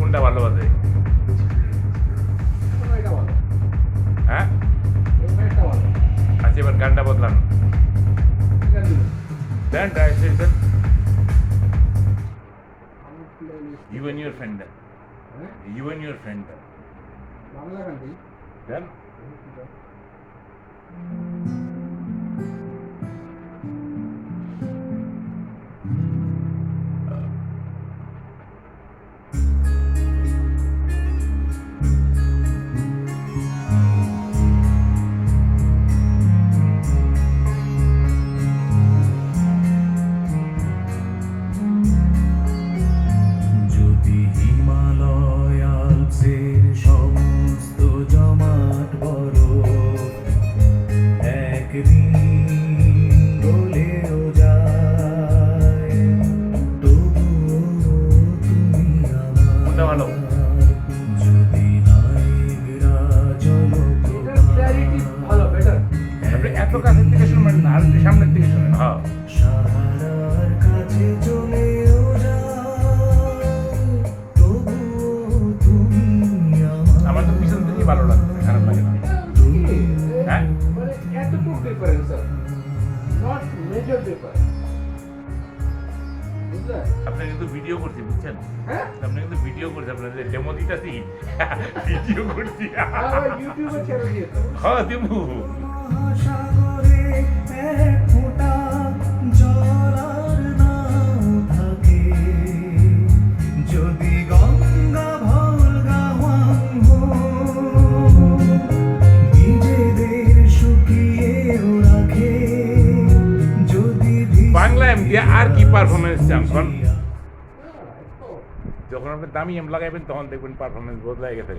কোনটা ভালো বাজে? হ্যাঁ আচ্ছা, এবার গানটা বদলান, দেন দেন You and your friend. You and your friend. Then? সামনের দিকে শুনেন। হ্যাঁ আমার তো পিছন থেকে ভালো লাগছে, খারাপ লাগে না। হ্যাঁ আপনি কিন্তু ভিডিও করছি, বুঝছেন? আপনি কিন্তু ভিডিও করছি, আপনার যে ডেমো দিতেছি ভিডিও করছি। হ্যাঁ দেবো। বাংলা এম দিয়ে আর কি পারফরমেন্স চান? যখন আপনি দামি এম লাগাইবেন তখন দেখবেন পারফরমেন্স বদলাই গেছে।